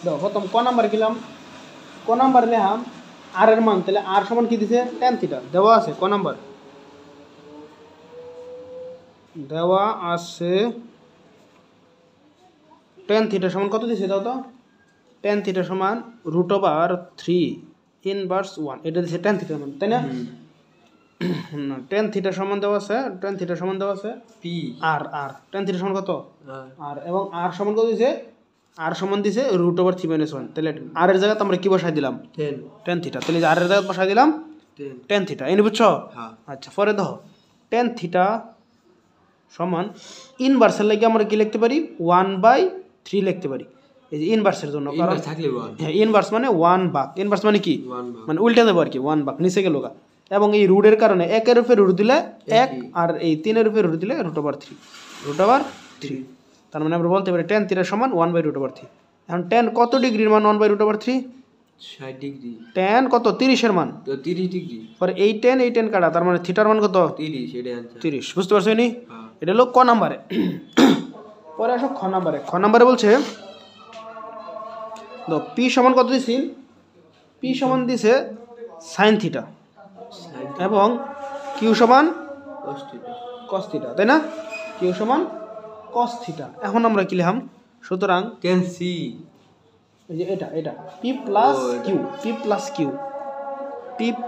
দেখো প্রথম ক নাম্বার গেলাম, ক নাম্বার নিলাম আর এর মান, তাহলে আর সমান কি দিছে tan থিটা দেওয়া আছে। ক নাম্বার দেওয়া আছে tan থিটা সমান কত দিছে দাও তো, tan থিটা সমান √3 ইনভার্স 1, এটা দিছে tan থিটা মান, তাই না? না, tan থিটা সমান দেওয়া আছে, tan থিটা সমান দেওয়া আছে পি আর tan থিটা সমান কত আর, এবং আর সমান কত দিছে, আর সমান দিছে √3 - 1, তাহলে আর এর জায়গাতে আমরা কি বসাই দিলাম 10 থিটা, তাহলে আর এর জায়গাতে বসাই দিলাম 10 থিটা, এনে বুঝছো? আচ্ছা পরে দেখো tan থিটা সমান ইনভার্সের লাগে আমরা কি লিখতে পারি 1/3 লিখতে পারি, এই যে ইনভার্সের জন্য, কারণ হ্যাঁ ইনভার্স মানে 1 ভাগ, ইনভার্স মানে কি মানে উল্টে দেবো আর কি, 1 ভাগ নিচে গেল গা, এবং এই রুটের কারণে 1 এর উপরে রুট দিলে 1 আর এই 3 এর উপরে রুট দিলে √3, তার মানে আমরা বলতে পারি tan থিটা সমান 1/√3। এখন tan কত ডিগ্রির মান 1/√3? 60 ডিগ্রি। tan কত 30 এর মান, তো 30 ডিগ্রি। পরে এই tan কাটা, তার মানে থিটার মান কত 30, এটা आंसर 30, বুঝতে পারছো নি? এটা হলো ক নাম্বারে। পরে আসো খ নাম্বারে। খ নাম্বারে বলছে পি সমান কত দিছি, পি সমান দিছে sin থিটা এবং কিউ সমান cos থিটা, তাই না? কিউ সমান cos থিটা। এখন আমরা কি লিখলাম, সুতরাং tan c এই যে এটা পি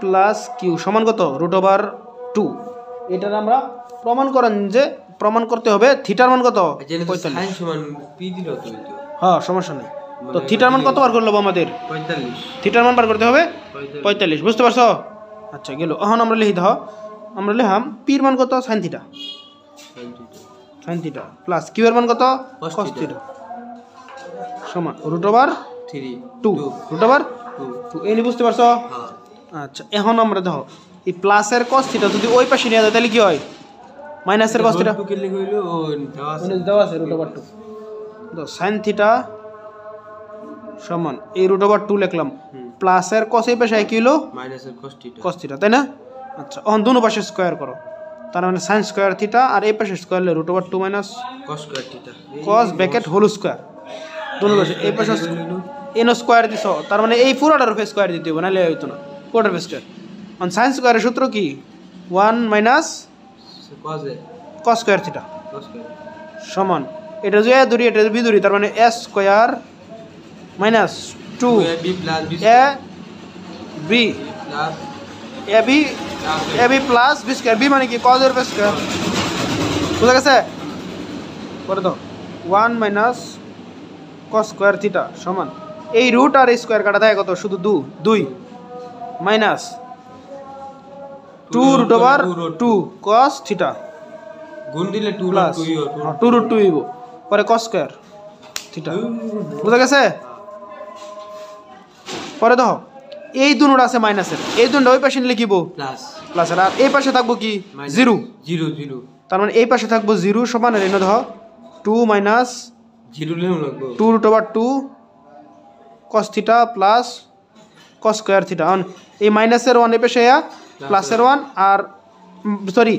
প্লাস কিউ সমান কত √2। এটার আমরা প্রমাণ করেন যে প্রমাণ করতে হবে থিটার মান কত 45 সমান পি দিল তো, হ্যাঁ সমস্যা নেই। তো থিটার মান কত বার করে নেব আমাদের 45, থিটার মান বার করতে হবে 45, বুঝতে পারছো? আচ্ছা গেল। এখন আমরা লিখি দাও, আমরা লিখলাম পির মান কত sin থিটা প্লাস কিউ এর মান কত cos থিটা সমান √2 এই বুঝতে পারছো? আচ্ছা এখন আমরা দেখো এই প্লাসের cos থিটা যদি ওই পাশে নিয়ে যায় তাহলে কি হয়, মাইনাসের cos থিটা দেওয়া আছে √2, তো sin থিটা সমান এই √2 লিখলাম, প্লাসের cos এই পাশে কি হলো মাইনাসের cos থিটা, তাই না? আচ্ছা এখন দুনো পাশে স্কয়ার করো, তার মানে sin স্কয়ার থিটা আর এই পাশে স্কয়ার হলো √2 minus cos square theta, cos bracket whole square, দুনো পাশে এই পাশে এন স্কয়ার দিছো, তার মানে এই পুরোটার উপরে স্কয়ার দিতে হবে, নাহলে হইতো না, পুরোটার উপরে স্কয়ার। অন sin স্কয়ারের সূত্র কি 1 মাইনাস cos স্কয়ার থিটা সমান এটা যে দুরি এটা বি দুরি, তার মানে a square minus 2 ab plus b square, b মানে কি cos এর স্কয়ার, বুঝা গেছে? করে দাও 1 মাইনাস cos স্কয়ার থিটা সমান এই রুট আর স্কয়ার কাটা থাকে কত, শুধু 2 মাইনাস 2√2 cos থিটা গুণ দিলে 2√2 হইব, পরে cos স্কয়ার থিটা, বুঝা গেছে? পরে দেখো এই দুটোটা আছে মাইনাসের, এই দুটোটা ওই পাশে নিলে কিবো প্লাসের, আর এই পাশে থাকবো কি 0, তার মানে এই পাশে থাকবো 0 সমান আর এনে দেখো 2 minus 2√2 cos theta plus cos square theta. এই মাইনাসের 1 এই পাশে প্লাসের 1 আর সরি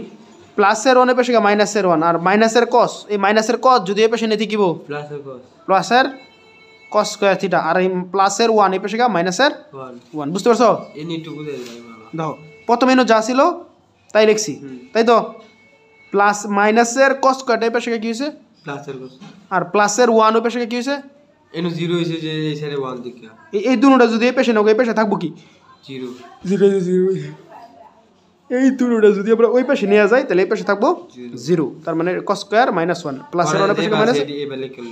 প্লাসের 1 এই পাশে মাইনাসের 1 আর মাইনাসের cos, এই মাইনাসের cos যদি এই পাশে নিতে কিবো প্লাসের cos স্কয়ার থিটা, আর এই প্লাসের 1 এই পাশে মাইনাসের 1, বুঝতে পারছো? দেখো প্রথমে এনো যা ছিল তাই লিখছি, তাই তো? প্লাস মাইনাসের cos স্কয়ার এই পাশে কি হইছে প্লাসের cos, আর প্লাসের 1 ওই পাশে কি হইছে এনো 0 হইছে, যে এই সাইডে 1 দিকে এই দুটোটা যদি এই পাশে নাও, এই পাশে থাকবো কি 0, এই দুটোটা যদি আমরা ওই পাশে নিয়ে যাই তাহলে এই পাশে থাকবো 0, তার মানে cos স্কয়ার মাইনাস 1 প্লাসের 1 এর পাশে মাইনাস,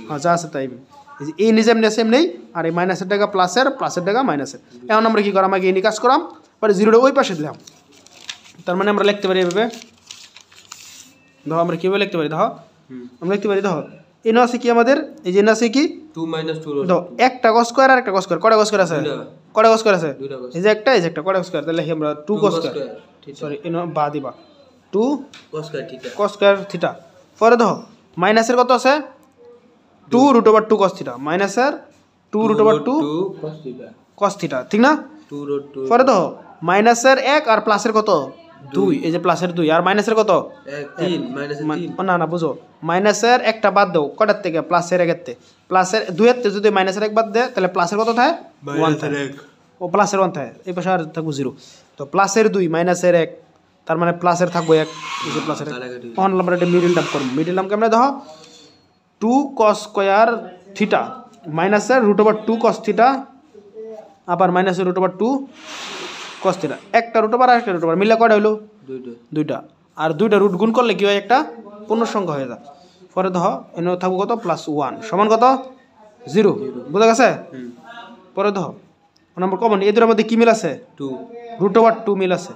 হ্যাঁ যা আছে তাই, এই নিজাম সেম নেই, আর এই মাইনাসের টাকা প্লাসের টাকা মাইনাসের। এখন আমরা কি করাম, আগে এই কাজ করাম, পরে 0টা ওই পাশে দিলাম, তার মানে আমরা লিখতে পারি এভাবে, দেখো আমরা কীভাবে লিখতে পারি, দেখো আমরা লিখতে পারি, দেখো এনে আছে কি আমাদের, এই যে এনে আছে কি 2 - 2, দেখো একটা cos স্কয়ার আর একটা cos স্কয়ার, কয়টা cos স্কয়ার আছে, এই যে একটা কয়টা cos স্কয়ার, তাহলে লিখি আমরা 2 cos স্কয়ার, সরি এনে বা দিবা 2 cos স্কয়ার থিটা। পরে দেখো মাইনাসের কত আছে 2√2 cos থিটা, মাইনাসের 2√2 cos থিটা, ঠিক না? পরে দেখো মাইনাসের 1 আর প্লাসের কত 2 এই যে প্লাসের 2 আর মাইনাসের কত 3 মাইনাসের 3 না না বুঝো মাইনাসের একটা বাদ দাও কটার থেকে প্লাসের 1 এর থেকে প্লাসের 2 এর থেকে যদি মাইনাসের 1 বাদ দেয় তাহলে প্লাসের কত থাকে 1 থাকে ও প্লাসের 1 থাকে এই পাশে আর থাকবো 0 তো প্লাসের 2 মাইনাসের 1 তার মানে প্লাসের থাকবো 1 এই যে প্লাসের অন আমরা এটা মিডল টার্ম করব মিডল টার্ম কেমনে দেখো 2 cos স্কয়ার থিটা মাইনাসের √2 cos থিটা আবার মাইনাসের √2 cos থিটা একটা √, আর একটা √, মিলে কয়টা হলো দুইটা আর দুইটা রুট গুণ করলে কি হয় একটা পূর্ণ সংখ্যা হয়ে যায় পরে দেখো এনে থাকবো কত +1 সমান কত 0 বুঝা গেছে পরে দেখো নম্বর কমন এদের মধ্যে কি মিল আছে 2 √2 মিল আছে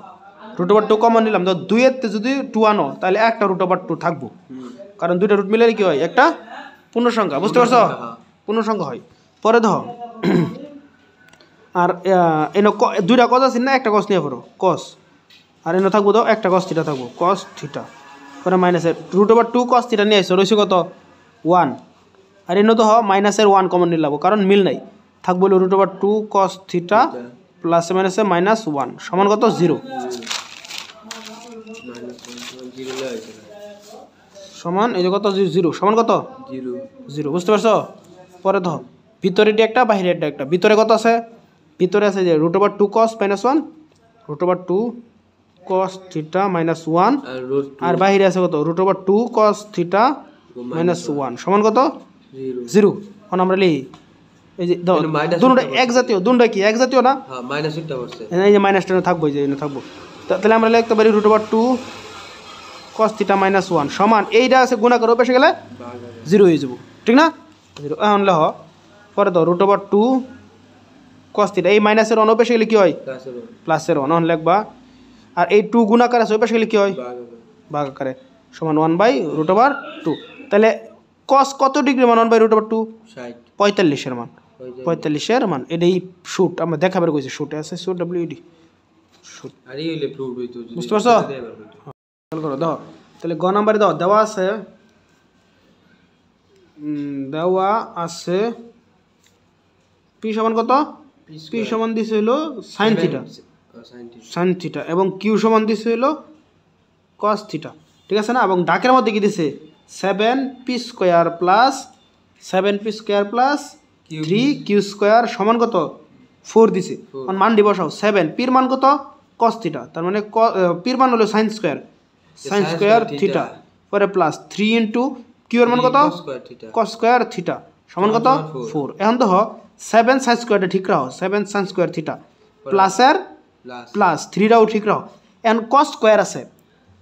√2 কমন নিলাম তো 2 এর তে যদি 2 আনো তাহলে একটা √2 থাকবো কারণ দুইটা রুট মিলে কি হয় একটা পূর্ণ সংখ্যা বুঝতে পারছো পূর্ণ সংখ্যা হয় পরে দেখো আর এনে দুইটা cos আছে না একটা cos নিয়ে পড়ো cos আর এনে থাকবো তো একটা cos থিটা থাকবো cos থিটা পরে মাইনাসের √2 cos থিটা নিয়ে আসছো রইছে কত 1 আর এনে তো মাইনাসের 1 কমন নিলাম কারণ মিল নাই থাকবো √2 cos থিটা প্লাস মাইনাসে -1 সমান কত 0 সমান এই যে কত 0 সমান কত 0 বুঝতে পারছো পরে ধর ভিতরে একটা বাইরে একটা ভিতরে কত আছে ভিতরে আছে যে √2 cos -1 √2 cos থিটা -1 আর বাইরে আছে কত √2 cos থিটা -1 সমান কত 0 এখন আমরা লিখি এই যে দুটোটা এক জাতীয় দুটোটা কি এক জাতীয় না হ্যাঁ মাইনাসটা বসছে এই যে মাইনাসটা থাকবো এই যে এনে থাকবো তাহলে আমরা লিখতে পারি √2 cos থিটা -1 সমান এইটা আছে গুণা করে বসে গেলে 0 হয়ে যাব ঠিক না 0 এখন লহ পরে দাও √2 cos থিটা এই মাইনাসের 1 বসে গেলে কি হয় প্লাসের 1 এখন লিখবা আর এই 2 গুণাকার আছে বসে গেলে কি হয় ভাগ আকারে সমান 1/√2 তাহলে cos কত ডিগ্রি মান 1/√2 60 45 এর মান 45 এর মান এটাই শুট আমরা দেখাবার কইছি শুটে আছে শুট WD শুট আরে হইলে প্রুভ হইতো বুঝতে পারছো চল করো দাও তাহলে গ নাম্বারে দাও দেওয়া আছে p সমান কত p সমান দিছে হলো sin থিটা এবং q সমান দিছে হলো cos থিটা ঠিক আছে না এবং ডাকের মধ্যে কি দিছে 7p square plus 3q square সমান কত 4 দিছে এখন মান দিব বসাও 7 p এর মান কত cos থিটা তার মানে p এর মান হলো sin স্কয়ার থিটা পরে প্লাস 3 ইনটু q এর মান কত cos স্কয়ার থিটা সমান কত 4 এখন তো 7 sin স্কয়ারটা ঠিক রাখো 7 sin স্কয়ার থিটা প্লাসের প্লাস 3 রাও ঠিক রাখো এখন cos স্কয়ার আছে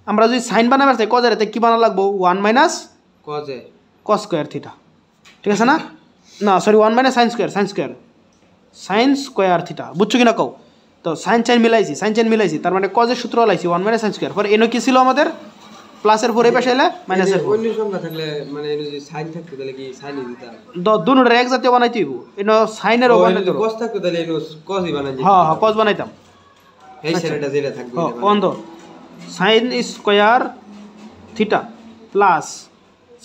আমরা যদি sin বানাবার চাই cos এর তে কি বানা লাগবো 1 মাইনাস cos স্কয়ার থিটা ঠিক আছে না না sorry 1 minus sin square theta বুঝছো কিনা কও তো sin মিলাইছি তার মানে cos এর সূত্র লাইছি 1 মাইনাস sin স্কয়ার পরে এনো কি ছিল আমাদের প্লাসের পরে পাশে এলে মাইনাসের অন্য সংখ্যা থাকলে মানে এনো যদি sin থাকতো তাহলে কি sin ই দিতাম দুটোর এক জাতীয় বানাইতে হইব এনো sin এর বানাইতে cos থাকতো তাহলে এনো cos ই বানাই হ্যাঁ হ্যাঁ cos বানাইতাম এই সেটা যেটা থাকবে অন্ধ sin square theta plus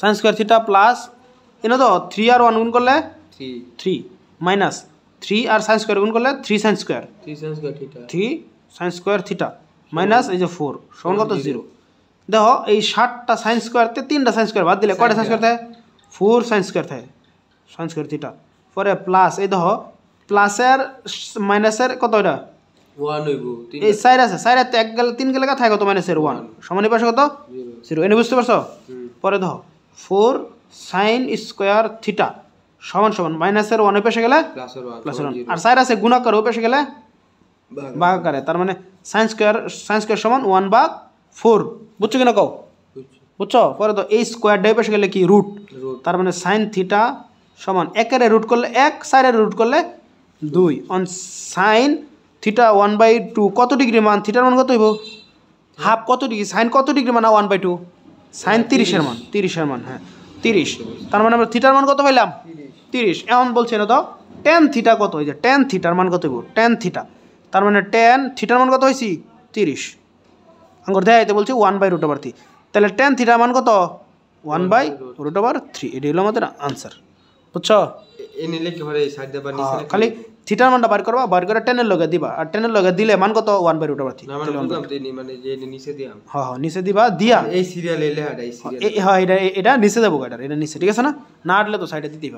sin square theta plus এনো তো 3 আর 1 গুণ করলে 3 মাইনাস 3 আর sin স্কয়ার গুণ করলে 3 sin স্কয়ার থিটা মাইনাস এই যে 4 সমান কত 0 দেখো এই 60টা sin স্কয়ারতে 3টা sin স্কয়ার বাদ দিলে কয়টা sin স্কয়ার থাকে 4 sin স্কয়ার থাকে sin স্কয়ার থিটা পরে প্লাস এই দেখো প্লাসের মাইনাসের কত এটা 1 হইবো এই সাইড আছে সাইডে এক গেলে 3 গেলে থাকে কত মাইনাসের 1 সমান এই পাশে কত 0 এনে বুঝতে পারছো পরে দেখো 4 sin স্কয়ার থিটা সমান মাইনাসের 1 এর পাশে গেলে প্লাসের 1 আর সাইড আছে গুণাকার ওই পাশে গেলে ভাগ করে তার মানে sin স্কয়ার সমান 1/4 বুঝছো কিনা কও বুঝছো পরে তো এই স্কয়ার ডে পাশে গেলে কি রুট তার মানে sin থিটা সমান 1 এর রুট করলে 1 4 এর রুট করলে 2 অন sin থিটা 1/2 কত ডিগ্রি মান থিটার মান কত হইব হাফ কত ডিগ্রি sin কত ডিগ্রি মান 1/2 sin 30 এর মান হ্যাঁ 30 তার মানে আমরা থিটার মান কত পাইলাম 30 এখন বলছে না তো tan থিটা কত হইছে tan থিটার মান কত হইব tan থিটা তার মানে tan থিটার মান কত হইছি 30 আঙ্গুর দেখাইতে বলছি 1/√3 তাহলে tan থিটার মান কত 1/√3 এটাই হলো আমাদের आंसर বুঝছো এনে লিখে পরে এই সাইড দিয়ে নিচে খালি থিটার মানটা বার করবা, বার করে টেনের লগে দিবা, আর টেনের লগে দিলে মান কত 1/√3। না মানে বুঝলাম তো মানে যে নিচে দিলাম, হ্যাঁ নিচে দিবা, দিয়া এই সিরিয়ালে লেখাটা এই সিরিয়াল হ্যাঁ এটা নিচে দেবো, এটা নিচে, ঠিক আছে না? না আটলে তো সাইডে দিতেই পারো।